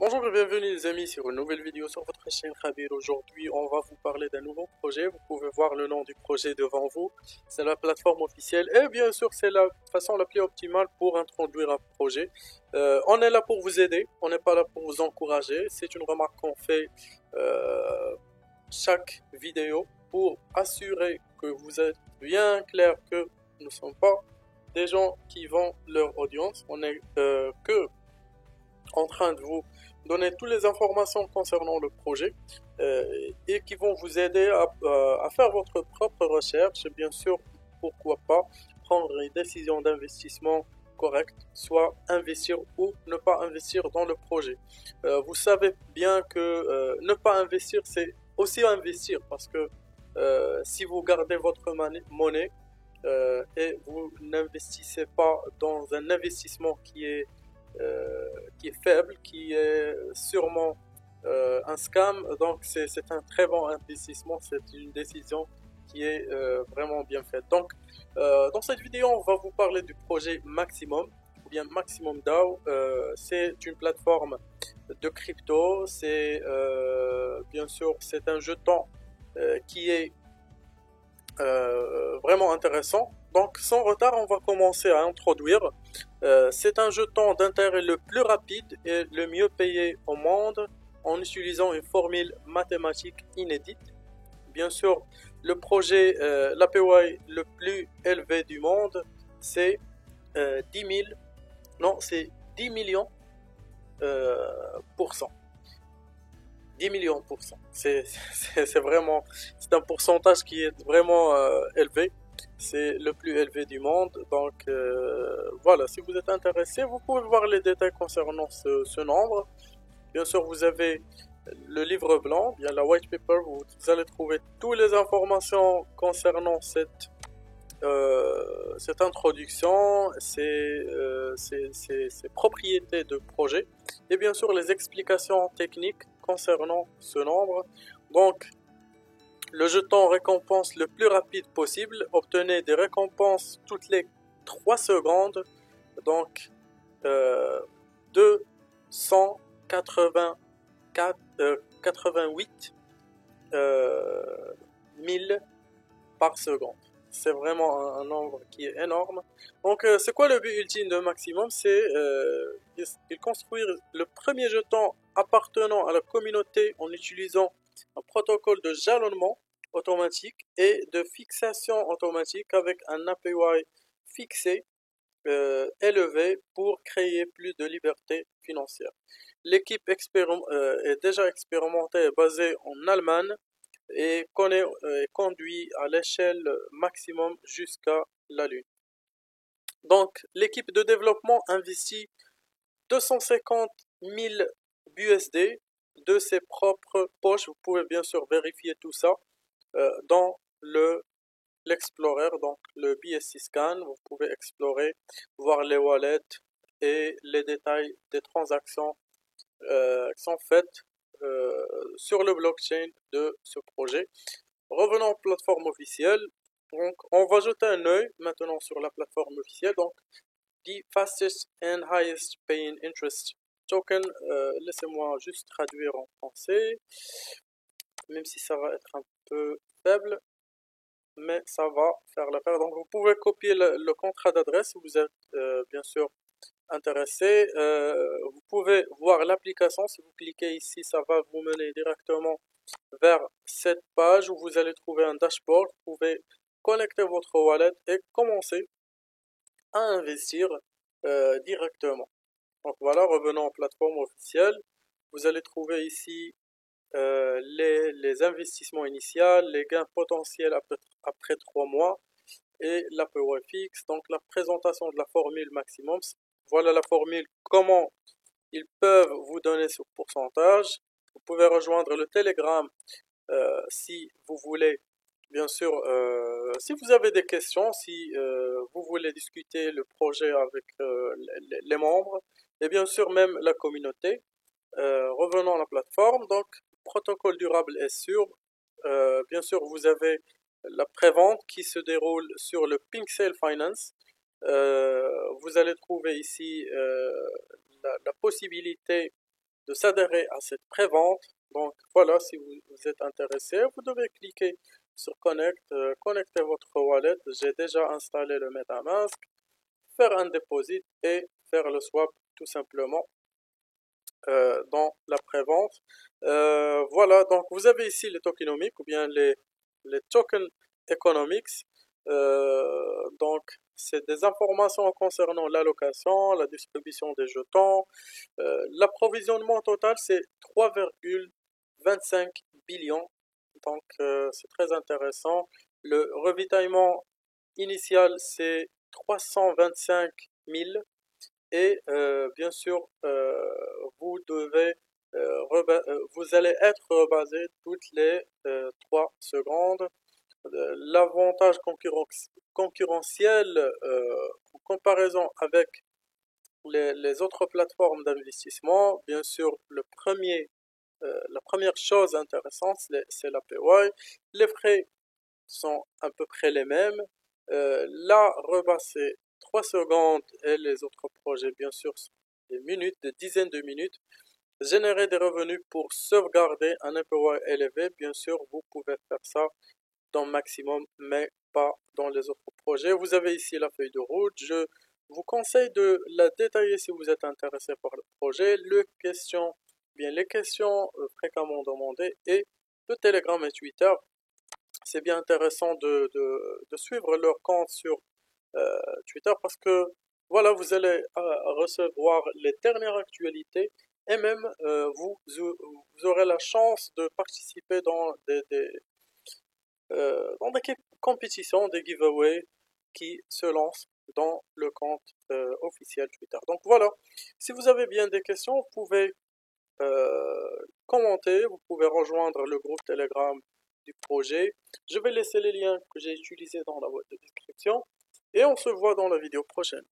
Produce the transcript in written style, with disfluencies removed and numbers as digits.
Bonjour et bienvenue les amis sur une nouvelle vidéo sur votre chaîne Khabir. Aujourd'hui on va vous parler d'un nouveau projet. Vous pouvez voir le nom du projet devant vous. C'est la plateforme officielle et bien sûr c'est la façon la plus optimale pour introduire un projet. On est là pour vous aider, on n'est pas là pour vous encourager. C'est une remarque qu'on fait chaque vidéo pour assurer que vous êtes bien clair que nous ne sommes pas des gens qui vendent leur audience. On est que en train de vous donner toutes les informations concernant le projet et qui vont vous aider à faire votre propre recherche et bien sûr, pourquoi pas, prendre une décision d'investissement correcte, soit investir ou ne pas investir dans le projet. Vous savez bien que ne pas investir, c'est aussi investir parce que si vous gardez votre monnaie et vous n'investissez pas dans un investissement qui est faible, qui est sûrement un scam. Donc c'est un très bon investissement, c'est une décision qui est vraiment bien faite. Donc dans cette vidéo, on va vous parler du projet Maximum, ou bien Maximum DAO. C'est une plateforme de crypto, c'est bien sûr c'est un jeton qui est vraiment intéressant. Donc sans retard, on va commencer à introduire. C'est un jeton d'intérêt le plus rapide et le mieux payé au monde en utilisant une formule mathématique inédite. Bien sûr, le projet, l'APY le plus élevé du monde, c'est 10 000, non, c'est 10 millions pour cent. 10 millions pour cent. C'est vraiment, c'est un pourcentage qui est vraiment élevé. C'est le plus élevé du monde. Donc voilà, si vous êtes intéressé, vous pouvez voir les détails concernant ce nombre. Bien sûr, vous avez le livre blanc, bien la white paper, vous allez trouver toutes les informations concernant cette introduction, ses propriétés de projet et bien sûr les explications techniques concernant ce nombre. Donc, le jeton récompense le plus rapide possible. Obtenez des récompenses toutes les 3 secondes. Donc, euh, 284, 88 000 par seconde. C'est vraiment un nombre qui est énorme. Donc, c'est quoi le but ultime de Maximum? C'est de construire le premier jeton appartenant à la communauté en utilisant un protocole de jalonnement automatique et de fixation automatique avec un APY fixé élevé pour créer plus de liberté financière. L'équipe est déjà expérimentée et basée en Allemagne et conduit à l'échelle maximum jusqu'à la Lune. Donc, l'équipe de développement investit 250 000 USD de ses propres poches. Vous pouvez bien sûr vérifier tout ça dans l'Explorer, donc le BSC Scan. Vous pouvez explorer, voir les wallets et les détails des transactions qui sont faites sur le blockchain de ce projet. Revenons aux plateformes officielles. Donc, on va jeter un œil maintenant sur la plateforme officielle. Donc, the fastest and highest paying interest token. Laissez-moi juste traduire en français, même si ça va être un peu faible, mais ça va faire l'affaire. Donc, vous pouvez copier le contrat d'adresse si vous êtes bien sûr intéressé. Vous pouvez voir l'application. Si vous cliquez ici, ça va vous mener directement vers cette page où vous allez trouver un dashboard. Vous pouvez connecter votre wallet et commencer à investir directement. Donc voilà, revenons en plateforme officielle. Vous allez trouver ici les investissements initiaux, les gains potentiels après 3 mois et l'APY fixe. Donc la présentation de la formule maximum. Voilà la formule, comment ils peuvent vous donner ce pourcentage. Vous pouvez rejoindre le Telegram si vous voulez, bien sûr, si vous avez des questions, si vous voulez discuter le projet avec les membres, et bien sûr même la communauté. Revenons à la plateforme. Donc, protocole durable est sûr. Bien sûr, vous avez la prévente qui se déroule sur le Pink Sale Finance. Vous allez trouver ici la possibilité de s'adhérer à cette prévente. Donc voilà, si vous êtes intéressé, vous devez cliquer sur Connect, connecter votre wallet. J'ai déjà installé le MetaMask, faire un deposit et faire le swap tout simplement dans la prévente. Voilà, donc vous avez ici les tokenomics ou bien les tokens economics. Donc c'est des informations concernant l'allocation, la distribution des jetons. L'approvisionnement total c'est 3,25 billions. Donc c'est très intéressant. Le ravitaillement initial c'est 325 000 et bien sûr vous allez être rebasé toutes les 3 secondes. L'avantage concurrentiel en comparaison avec les autres plateformes d'investissement, bien sûr la première chose intéressante c'est l'APY. Les frais sont à peu près les mêmes. Là, rebasser 3 secondes et les autres projets, bien sûr, des minutes, des dizaines de minutes. Générer des revenus pour sauvegarder un APY élevé, bien sûr, vous pouvez faire ça dans Maximum, mais pas dans les autres projets. Vous avez ici la feuille de route. Je vous conseille de la détailler si vous êtes intéressé par le projet. Les questions fréquemment demandées et le Telegram et Twitter. C'est bien intéressant de suivre leur compte sur Twitter parce que voilà, vous allez recevoir les dernières actualités et même vous aurez la chance de participer dans des compétitions, des giveaways qui se lancent dans le compte officiel Twitter. Donc voilà, si vous avez bien des questions, vous pouvez commenter, vous pouvez rejoindre le groupe Telegram du projet. Je vais laisser les liens que j'ai utilisés dans la boîte de description et on se voit dans la vidéo prochaine.